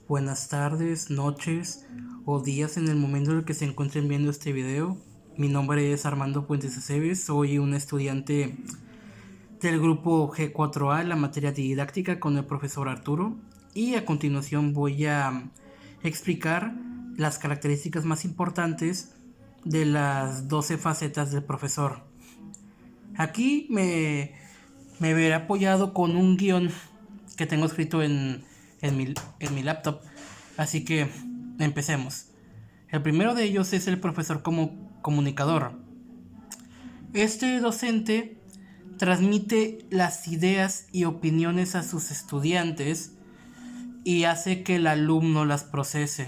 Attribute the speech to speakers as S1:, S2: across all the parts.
S1: Buenas tardes, noches o días en el momento en el que se encuentren viendo este video. Mi nombre es Armando Puentes Aceves, soy un estudiante del grupo G4A, la materia didáctica con el profesor Arturo, y a continuación voy a explicar las características más importantes de las 12 facetas del profesor. Aquí me veré apoyado con un guión que tengo escrito en mi laptop. Así que empecemos. El primero de ellos es el profesor como comunicador. Este docente transmite las ideas y opiniones a sus estudiantes y hace que el alumno las procese.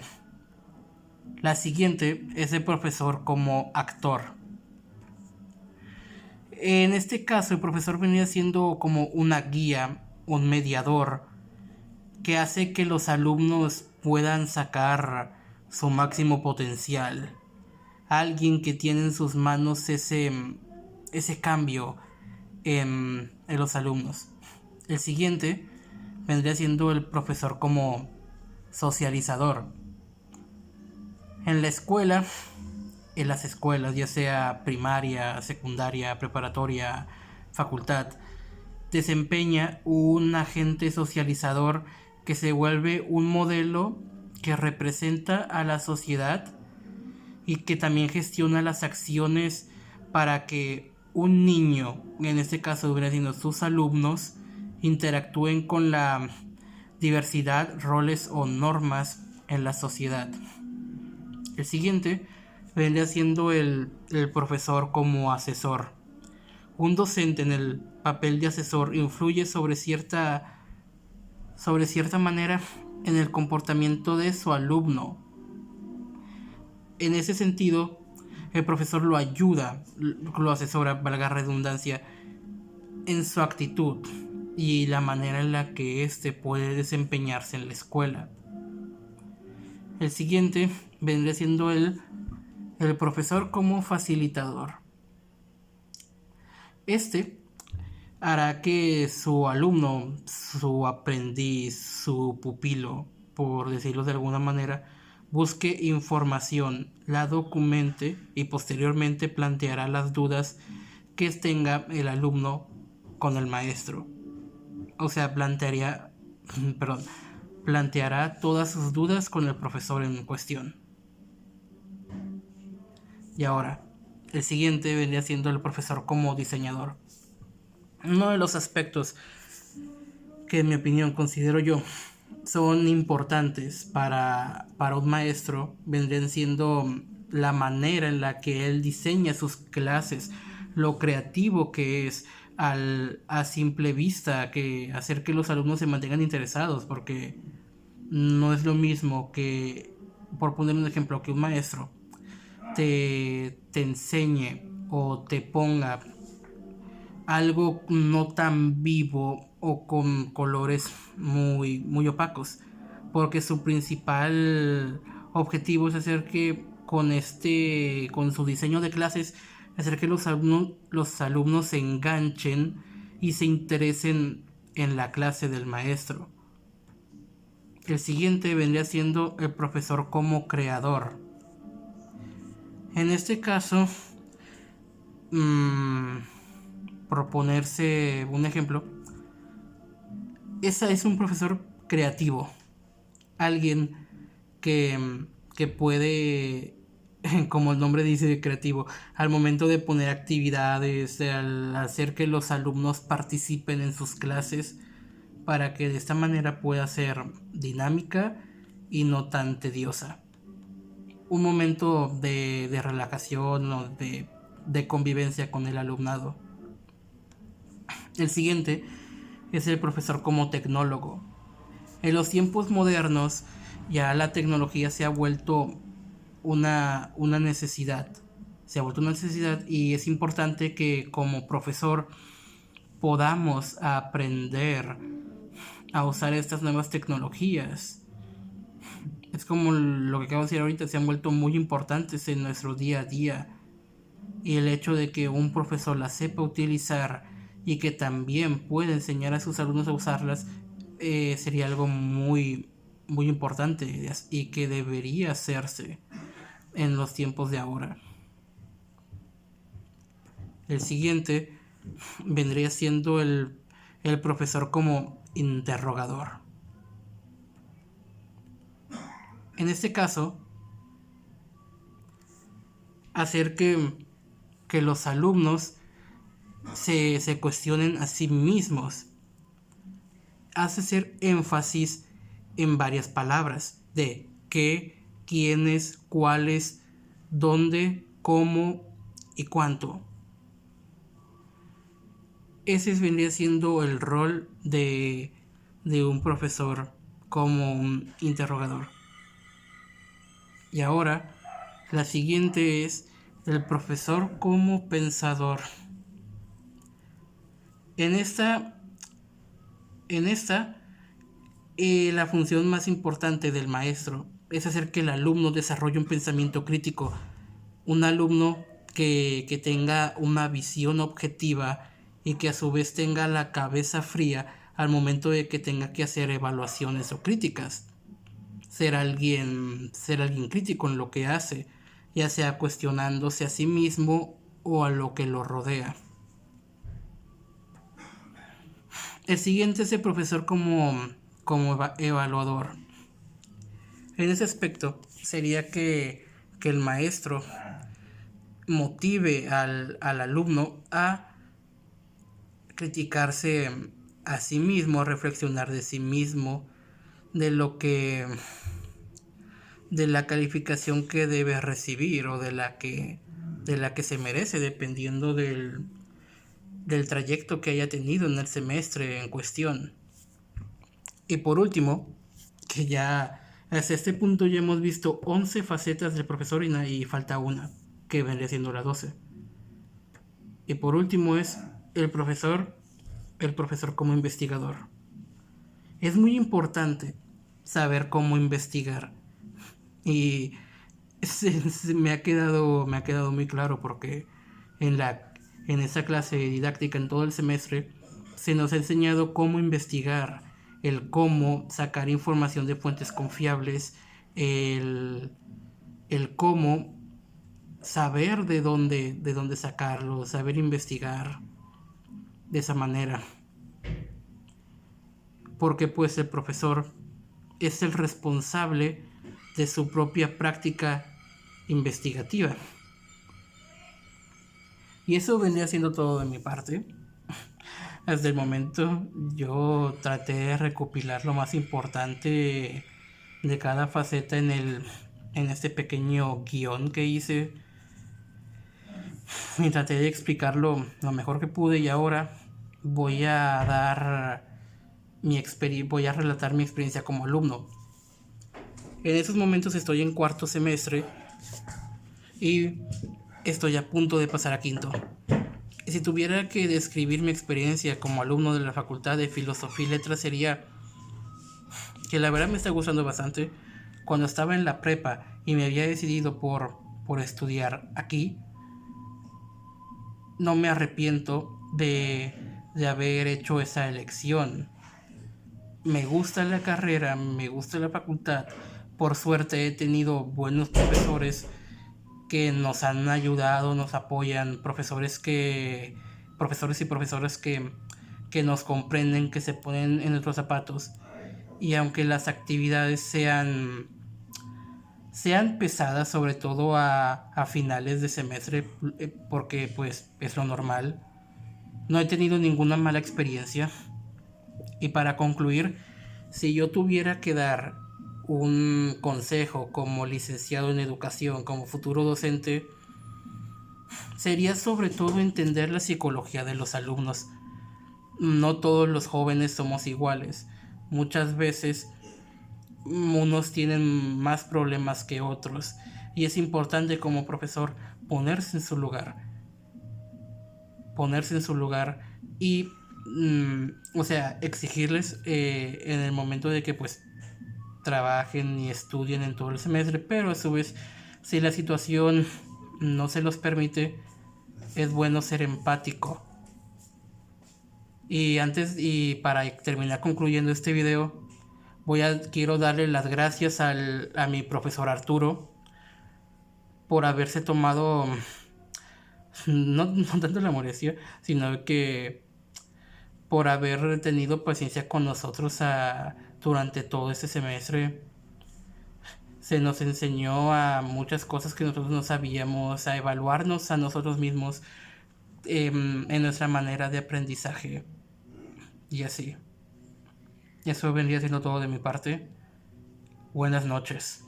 S1: La siguiente es el profesor como actor. En este caso, el profesor venía siendo como una guía, un mediador, que hace que los alumnos puedan sacar su máximo potencial. Alguien que tiene en sus manos ese cambio en los alumnos. El siguiente vendría siendo el profesor como socializador. En la escuela, en las escuelas, ya sea primaria, secundaria, preparatoria, facultad, desempeña un agente socializador que se vuelve un modelo que representa a la sociedad y que también gestiona las acciones para que un niño, en este caso vendrían siendo sus alumnos, interactúen con la diversidad, roles o normas en la sociedad. El siguiente vendría siendo el profesor como asesor. Un docente en el papel de asesor influye sobre cierta manera en el comportamiento de su alumno. En ese sentido, el profesor lo ayuda, lo asesora, valga redundancia, en su actitud y la manera en la que éste puede desempeñarse en la escuela. El siguiente vendría siendo el profesor como facilitador. Este hará que su alumno, su aprendiz, su pupilo, por decirlo de alguna manera, busque información, la documente y posteriormente planteará las dudas que tenga el alumno con el maestro. O sea, planteará todas sus dudas con el profesor en cuestión. Y ahora, el siguiente vendría siendo el profesor como diseñador. Uno de los aspectos que en mi opinión considero yo son importantes para un maestro vendrían siendo la manera en la que él diseña sus clases, lo creativo que es a simple vista, que hacer que los alumnos se mantengan interesados, porque no es lo mismo que, por poner un ejemplo, que un maestro te enseñe o te ponga algo no tan vivo o con colores muy opacos, porque su principal objetivo es hacer que con su diseño de clases, hacer que los alumnos se enganchen y se interesen en la clase del maestro. El siguiente vendría siendo el profesor como creador. En este caso, proponerse un ejemplo, esa es un profesor creativo, alguien que puede, como el nombre dice, creativo, al momento de poner actividades, al hacer que los alumnos participen en sus clases, para que de esta manera pueda ser dinámica y no tan tediosa. Un momento de relajación o de convivencia con el alumnado. El siguiente es el profesor como tecnólogo. En los tiempos modernos ya la tecnología se ha vuelto una necesidad. Se ha vuelto una necesidad y es importante que como profesor podamos aprender a usar estas nuevas tecnologías. Es como lo que acabo de decir ahorita, se han vuelto muy importantes en nuestro día a día. Y el hecho de que un profesor las sepa utilizar y que también pueda enseñar a sus alumnos a usarlas sería algo muy, muy importante y que debería hacerse en los tiempos de ahora. El siguiente vendría siendo el profesor como interrogador. En este caso, hacer que los alumnos se cuestionen a sí mismos. Hace hacer énfasis en varias palabras de qué, quiénes, cuáles, dónde, cómo y cuánto. Ese vendría siendo el rol de un profesor como un interrogador. Y ahora, la siguiente es el profesor como pensador. En esta, la función más importante del maestro es hacer que el alumno desarrolle un pensamiento crítico. Un alumno que tenga una visión objetiva y que a su vez tenga la cabeza fría al momento de que tenga que hacer evaluaciones o críticas. Ser alguien crítico en lo que hace, ya sea cuestionándose a sí mismo o a lo que lo rodea. El siguiente es el profesor como evaluador. En ese aspecto sería que el maestro motive al alumno a criticarse a sí mismo, a reflexionar de sí mismo, de la calificación que debe recibir o de la que se merece, dependiendo del trayecto que haya tenido en el semestre en cuestión. Y por último, que ya hasta este punto ya hemos visto 11 facetas del profesor y falta una, que vendría siendo la 12. Y por último es el profesor como investigador. Es muy importante saber cómo investigar. Y me ha quedado muy claro porque en esa clase didáctica en todo el semestre se nos ha enseñado cómo investigar, el cómo sacar información de fuentes confiables, el cómo saber de dónde sacarlo, saber investigar de esa manera. Porque pues el profesor es el responsable de su propia práctica investigativa. Y eso vendría siendo todo de mi parte. Hasta el momento yo traté de recopilar lo más importante de cada faceta en este pequeño guión que hice. Y traté de explicarlo lo mejor que pude y ahora voy a relatar mi experiencia como alumno. En esos momentos estoy en cuarto semestre y estoy a punto de pasar a quinto. Si tuviera que describir mi experiencia como alumno de la Facultad de Filosofía y Letras sería que la verdad me está gustando bastante. Cuando estaba en la prepa y me había decidido por estudiar aquí, no me arrepiento de haber hecho esa elección. Me gusta la carrera, me gusta la facultad. Por suerte he tenido buenos profesores que nos han ayudado, nos apoyan, profesores y profesoras que nos comprenden, que se ponen en nuestros zapatos. Y aunque las actividades sean pesadas, sobre todo a finales de semestre, porque pues es lo normal, no he tenido ninguna mala experiencia. Y para concluir, si yo tuviera que dar un consejo como licenciado en educación, como futuro docente, sería sobre todo entender la psicología de los alumnos. No todos los jóvenes somos iguales. Muchas veces unos tienen más problemas que otros y es importante como profesor ponerse en su lugar y exigirles en el momento de que pues trabajen y estudien en todo el semestre, pero a su vez si la situación no se los permite, es bueno ser empático. Y para terminar concluyendo este video, Quiero darle las gracias a mi profesor Arturo por haberse tomado, no tanto la molestia, sino que por haber tenido paciencia con nosotros durante todo este semestre. Se nos enseñó a muchas cosas que nosotros no sabíamos, a evaluarnos a nosotros mismos en nuestra manera de aprendizaje y así. Eso vendría siendo todo de mi parte. Buenas noches.